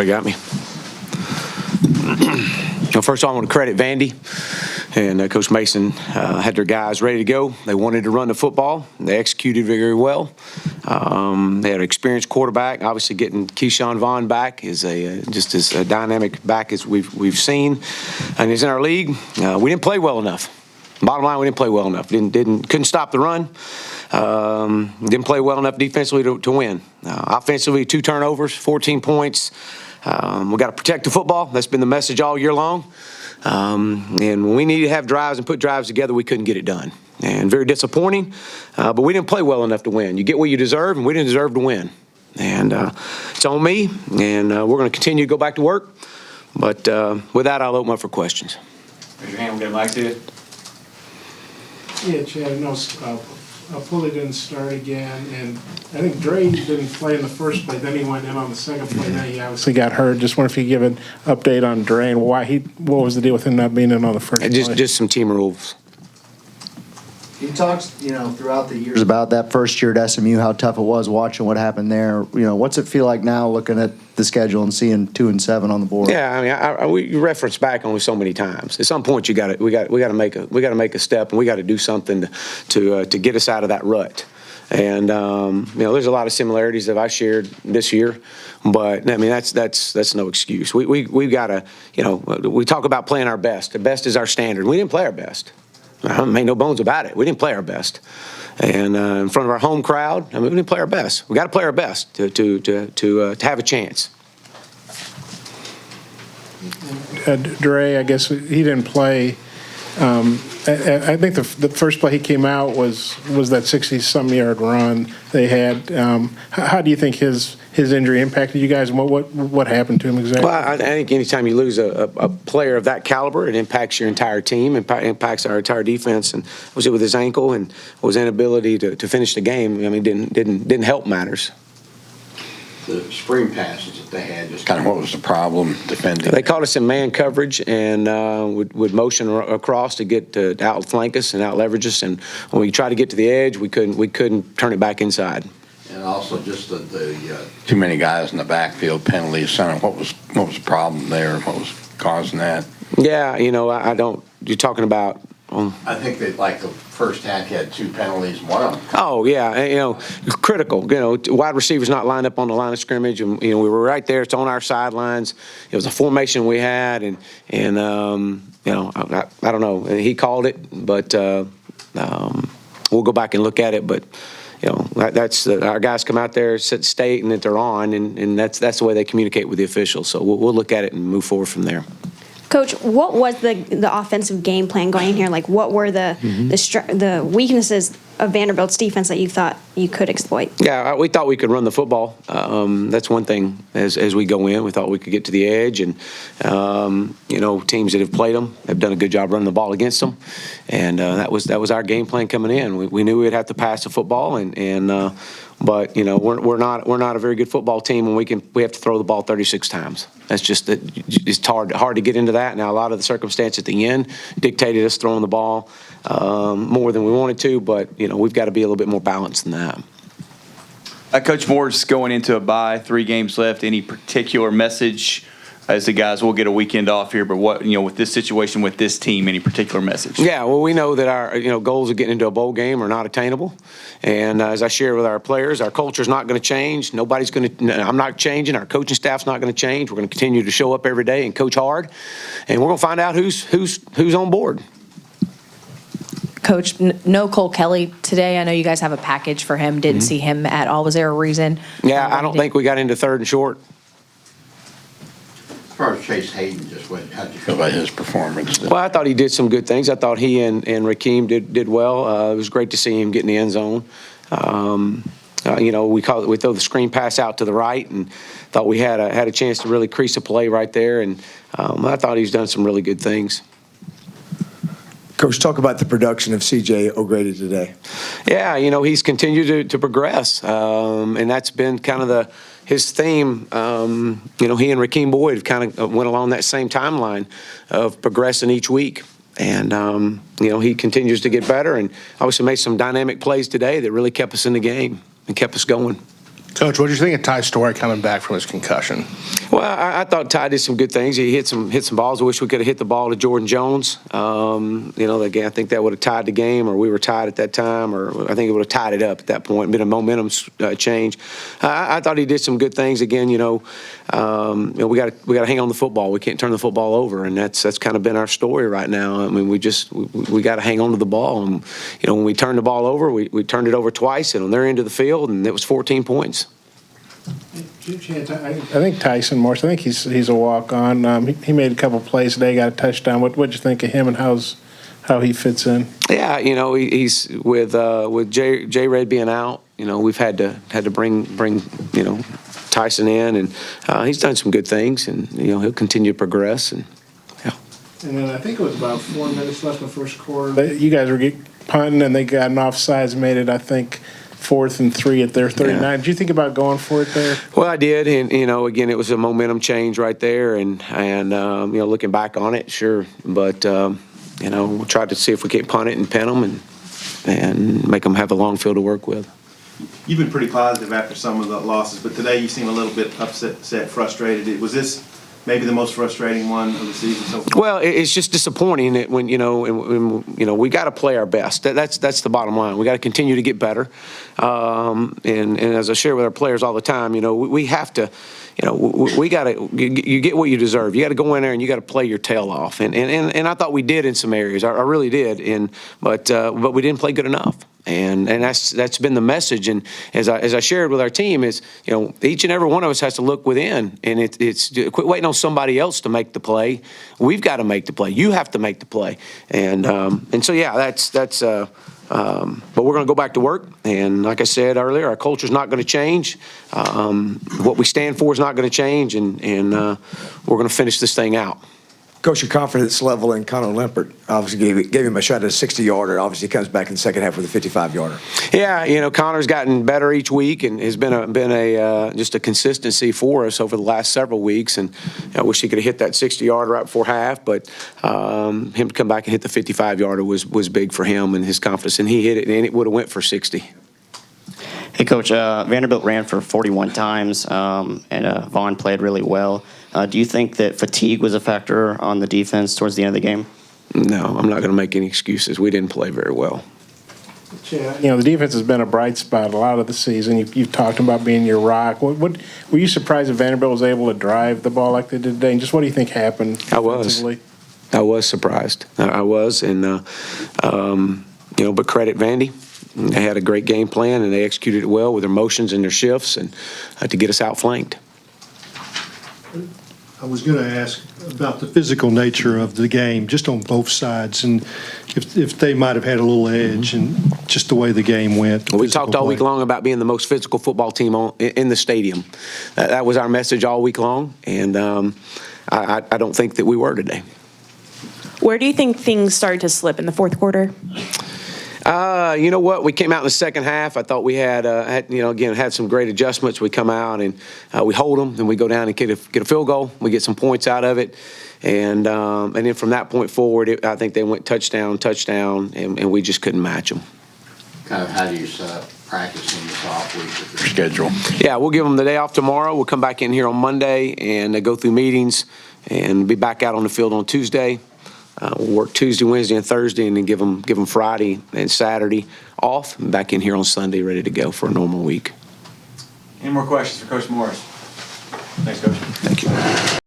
Everybody got me? First of all, I want to credit Vandy and Coach Mason had their guys ready to go. They wanted to run the football. They executed very well. They had an experienced quarterback. Obviously, getting Keyshawn Vaughn back is just as a dynamic back as we've seen, and he's in our league. We didn't play well enough. Bottom line, we didn't play well enough. Couldn't stop the run. Didn't play well enough defensively to win. Offensively, 2 turnovers, 14 points. We got to protect the football. That's been the message all year long. And when we needed to have drives and put drives together, we couldn't get it done. And very disappointing, but we didn't play well enough to win. You get what you deserve, and we didn't deserve to win. And it's on me, and we're going to continue to go back to work. But with that, I'll open up for questions. Raise your hand. We'll get a mic to you. Yeah, Chad, I know Pulley didn't start again, and I think Dre didn't play in the first play. Then he went in on the second play. Then he obviously got hurt. Just wonder if you could give an update on Dre and what was the deal with him not being in on the first play? Just some team rules. You talked, throughout the years about that first year at SMU, how tough it was watching what happened there. What's it feel like now looking at the schedule and seeing 2-7 on the board? Yeah, I mean, we reference back only so many times. At some point, we got to make a step, and we got to do something to get us out of that rut. And there's a lot of similarities that I shared this year, but I mean that's no excuse. We've got to, we talk about playing our best. The best is our standard. We didn't play our best. I made no bones about it. We didn't play our best, and in front of our home crowd, we didn't play our best. We got to play our best to have a chance. Dre, I guess he didn't play. I think the first play he came out was that 60-something yard run they had. How do you think his injury impacted you guys, and what happened to him exactly? Well, I think anytime you lose a player of that caliber, it impacts your entire team, impacts our entire defense. And was it with his ankle and his inability to finish the game? I mean, didn't help matters. The screen passes that they had, just kind of what was the problem defending? They caught us in man coverage and would motion across to get to outflank us and outleverage us. And when we tried to get to the edge, we couldn't turn it back inside. And also just the too many guys in the backfield penalty. What was the problem there? What was causing that? Yeah, I don't. You're talking about. I think that the first half you had 2 penalties, one of them. Oh yeah, critical. Wide receivers not lined up on the line of scrimmage, and we were right there. It's on our sidelines. It was a formation we had, and I don't know. He called it, but we'll go back and look at it. But that's our guys come out there, state, and that they're on, and that's the way they communicate with the officials. So we'll look at it and move forward from there. Coach, what was the offensive game plan going in here? Like, what were the weaknesses of Vanderbilt's defense that you thought you could exploit? Yeah, we thought we could run the football. That's one thing as we go in. We thought we could get to the edge, and teams that have played them have done a good job running the ball against them, and that was our game plan coming in. We knew we'd have to pass the football, but we're not a very good football team when we have to throw the ball 36 times. That's just it's hard to get into that. Now a lot of the circumstance at the end dictated us throwing the ball more than we wanted to, but we've got to be a little bit more balanced than that. Coach Morris going into a bye, 3 games left. Any particular message as the guys will get a weekend off here, but what with this situation with this team, any particular message? Yeah, well, we know that our goals of getting into a bowl game are not attainable, and as I shared with our players, our culture is not going to change. Nobody's going to. I'm not changing. Our coaching staff's not going to change. We're going to continue to show up every day and coach hard, and we're going to find out who's on board. Coach, no Cole Kelly today. I know you guys have a package for him. Didn't see him at all. Was there a reason? Yeah, I don't think we got into 3rd and short. As far as Chase Hayden, how did you feel about his performance? Well, I thought he did some good things. I thought he and Rakeem did well. It was great to see him get in the end zone. We throw the screen pass out to the right, and thought we had a chance to really crease a play right there. And I thought he's done some really good things. Coach, talk about the production of C.J. O'Grady today. Yeah, he's continued to progress, and that's been kind of his theme. He and Rakeem Boyd have kind of went along that same timeline of progressing each week. And, he continues to get better, and obviously made some dynamic plays today that really kept us in the game and kept us going. Coach, what did you think of Ty Story coming back from his concussion? Well, Well, I thought Ty did some good things. He hit some balls. I wish we could have hit the ball to Jordan Jones. Again, I think that would have tied the game, or we were tied at that time, or I think it would have tied it up at that point. Been a momentum change. I thought he did some good things. Again, we got to hang on the football. We can't turn the football over, and that's kind of been our story right now. I mean, we got to hang on to the ball, and when we turned the ball over, we turned it over twice, and on their end of the field, and it was 14 points. I think Tyson Morris, I think he's a walk-on. He made a couple plays today, got a touchdown. What'd you think of him and how he fits in? Yeah, he's with J Red being out. We've had to bring Tyson in, and he's done some good things, and he'll continue to progress. And And then I think it was about 4 minutes left in the first quarter. You guys were punting, and they got an offsides, made it, I think, 4th and 3 at their 39. Yeah. Did you think about going for it there? Well, I did, and again, it was a momentum change right there, and looking back on it, sure, but we'll try to see if we can't punt it and pin them and make them have a long field to work with. You've been pretty positive after some of the losses, but today you seem a little bit upset, frustrated. Was this maybe the most frustrating one of the season so far? Well, it's just disappointing that when we got to play our best. That's the bottom line. We got to continue to get better, and as I share with our players all the time, we have to. We got to. You get what you deserve. You got to go in there and you got to play your tail off. And I thought we did in some areas. I really did. But we didn't play good enough. And that's been the message. And as I shared with our team is, each and every one of us has to look within. And it's quit waiting on somebody else to make the play. We've got to make the play. You have to make the play. And so yeah, that's. But we're going to go back to work, and like I said earlier, our culture's not going to change. What we stand for is not going to change, and we're going to finish this thing out. Coach, your confidence level in Connor Limpert obviously gave him a shot at a 60-yarder. Obviously, he comes back in the second half with a 55-yarder. Yeah, Connor's gotten better each week and has been just a consistency for us over the last several weeks. And I wish he could have hit that 60-yarder right before half, but him to come back and hit the 55-yarder was big for him and his confidence. And he hit it, and it would have went for 60. Hey, Coach, Vanderbilt ran for 41 times, and Vaughn played really well. Do you think that fatigue was a factor on the defense towards the end of the game? No, I'm not going to make any excuses. We didn't play very well. Yeah, the defense has been a bright spot a lot of the season. You've talked about being your rock. What were you surprised that Vanderbilt was able to drive the ball like they did today? And just what do you think happened defensively? I was surprised. I was, and but credit Vandy. They had a great game plan, and they executed it well with their motions and their shifts, and to get us outflanked. I was going to ask about the physical nature of the game, just on both sides, and if they might have had a little edge and just the way the game went. Well, we talked all week long about being the most physical football team in the stadium. That was our message all week long, and I don't think that we were today. Where do you think things started to slip in the fourth quarter? You know what? We came out in the second half. I thought we had some great adjustments. We come out and we hold them, and we go down and get a field goal. We get some points out of it, and then from that point forward, I think they went touchdown, and we just couldn't match them. Kind of how do you set up practicing this off week with their schedule? Yeah, we'll give them the day off tomorrow. We'll come back in here on Monday and go through meetings and be back out on the field on Tuesday. We'll work Tuesday, Wednesday, and Thursday, and then give them Friday and Saturday off, and back in here on Sunday ready to go for a normal week. Any more questions for Coach Morris? Thanks, Coach. Thank you.